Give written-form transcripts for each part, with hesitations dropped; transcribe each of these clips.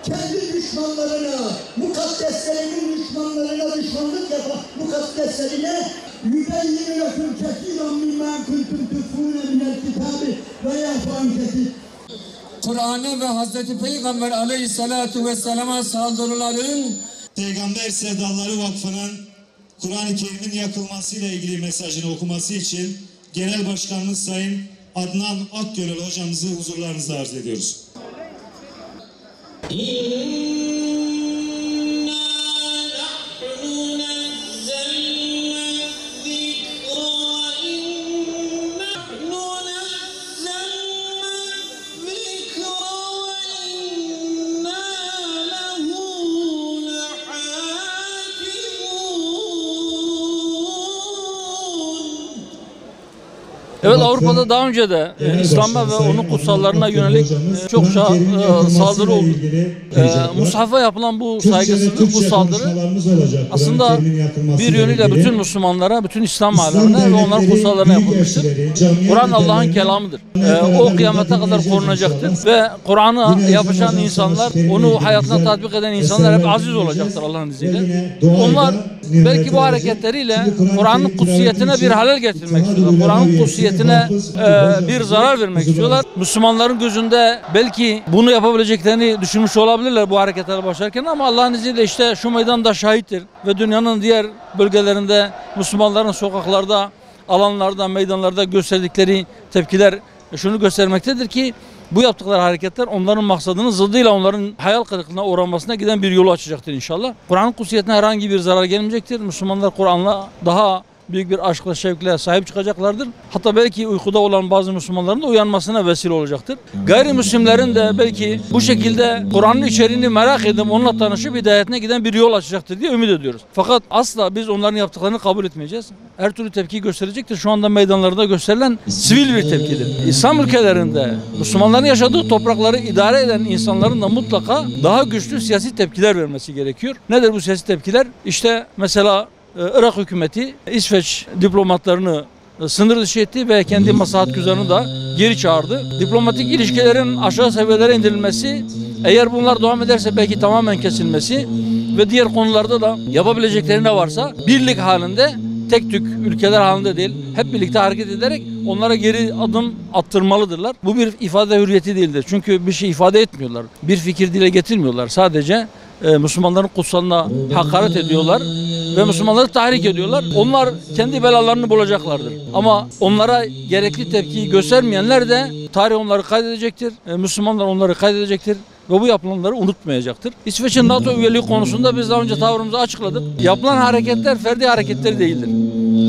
kendi düşmanlarına, mukaddeslerinin düşmanlarına düşmanlık yapan mukaddeslerine yübeyyine leküm kesiran mimmen kuntum tufûne minel kitâbi ve ya'fû kesiran. Kur'an'a ve Hazreti Peygamber aleyhissalatu vesselama saldırıların Peygamber Sevdaları Vakfı'nın Kur'an-ı Kerim'in yakılmasıyla ilgili mesajını okuması için Genel Başkanımız Sayın Adnan Akgönül hocamızı huzurlarınızda arz ediyoruz. Evet, Avrupa'da daha önce de İslam'a ve onun kutsallarına yönelik çokça saldırı oldu. Mushaf'a yapılan bu saygısızlık, bu saldırı aslında bir yönüyle bütün Müslümanlara, bütün İslam alemine ve onların kutsallarına yapılmıştır. Kur'an Allah'ın kelamıdır. O kıyamete kadar korunacaktır ve Kur'an'a yapışan insanlar, onu hayatına tatbik eden insanlar hep aziz olacaktır Allah'ın izniyle. Onlar belki bu hareketleriyle Kur'an'ın kutsiyetine bir halel getirmek istiyorlar. Kur'an'ın kutsiyetine bir zarar vermek istiyorlar. Müslümanların gözünde belki bunu yapabileceklerini düşünmüş olabilirler bu hareketlere başlarken, ama Allah'ın izniyle işte şu meydanda şahittir ve dünyanın diğer bölgelerinde Müslümanların sokaklarda, alanlarda, meydanlarda gösterdikleri tepkiler şunu göstermektedir ki bu yaptıkları hareketler onların maksadının zıddıyla onların hayal kırıklığına uğramasına giden bir yolu açacaktır inşallah. Kur'an'ın kutsiyetine herhangi bir zarar gelmeyecektir. Müslümanlar Kur'an'la daha büyük bir aşkla, şevkle sahip çıkacaklardır. Hatta belki uykuda olan bazı Müslümanların da uyanmasına vesile olacaktır. Gayrimüslimlerin de belki bu şekilde Kur'an'ın içeriğini merak edip onunla tanışıp hidayetine giden bir yol açacaktır diye ümit ediyoruz. Fakat asla biz onların yaptıklarını kabul etmeyeceğiz. Her türlü tepkiyi gösterecektir. Şu anda meydanlarda gösterilen sivil bir tepkidir. İslam ülkelerinde Müslümanların yaşadığı toprakları idare eden insanların da mutlaka daha güçlü siyasi tepkiler vermesi gerekiyor. Nedir bu siyasi tepkiler? İşte mesela Irak hükümeti İsveç diplomatlarını sınır dışı etti ve kendi maslahatgüzarını da geri çağırdı. Diplomatik ilişkilerin aşağı seviyelere indirilmesi, eğer bunlar devam ederse belki tamamen kesilmesi ve diğer konularda da yapabilecekleri ne varsa birlik halinde, tek tük ülkeler halinde değil, hep birlikte hareket ederek onlara geri adım attırmalıdırlar. Bu bir ifade hürriyeti değildir. Çünkü bir şey ifade etmiyorlar. Bir fikir dile getirmiyorlar. Sadece Müslümanların kutsalına hakaret ediyorlar ve Müslümanları tahrik ediyorlar. Onlar kendi belalarını bulacaklardır. Ama onlara gerekli tepkiyi göstermeyenler de tarih onları kaydedecektir. Müslümanlar onları kaydedecektir ve bu yapılanları unutmayacaktır. İsveç'in NATO üyeliği konusunda biz daha önce tavrımızı açıkladık. Yapılan hareketler ferdi hareketleri değildir.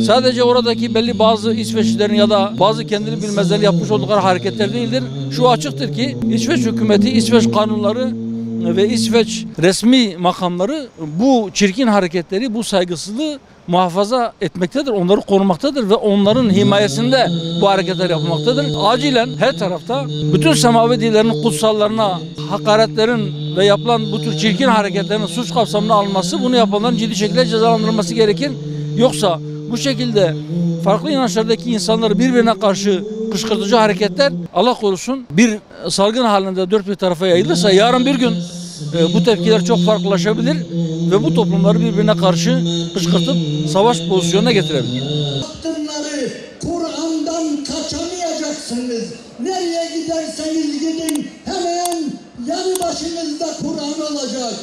Sadece oradaki belli bazı İsveçlilerin ya da bazı kendini bilmezlerin yapmış oldukları hareketler değildir. Şu açıktır ki İsveç hükümeti, İsveç kanunları ve İsveç resmi makamları bu çirkin hareketleri, bu saygısızlığı muhafaza etmektedir, onları korumaktadır ve onların himayesinde bu hareketler yapılmaktadır. Acilen her tarafta bütün semavi dinlerin kutsallarına hakaretlerin ve yapılan bu tür çirkin hareketlerin suç kapsamına alınması, bunu yapanların ciddi şekilde cezalandırılması gerekir. Yoksa bu şekilde farklı inançlardaki insanları birbirine karşı kışkırtıcı hareketler, Allah korusun, bir salgın halinde dört bir tarafa yayılırsa yarın bir gün bu tepkiler çok farklılaşabilir ve bu toplumları birbirine karşı kışkırtıp savaş pozisyonuna getirebilir. Yaptımları Kur'an'dan kaçamayacaksınız. Nereye giderseniz gidin hemen yanı başınızda Kur'an olacak.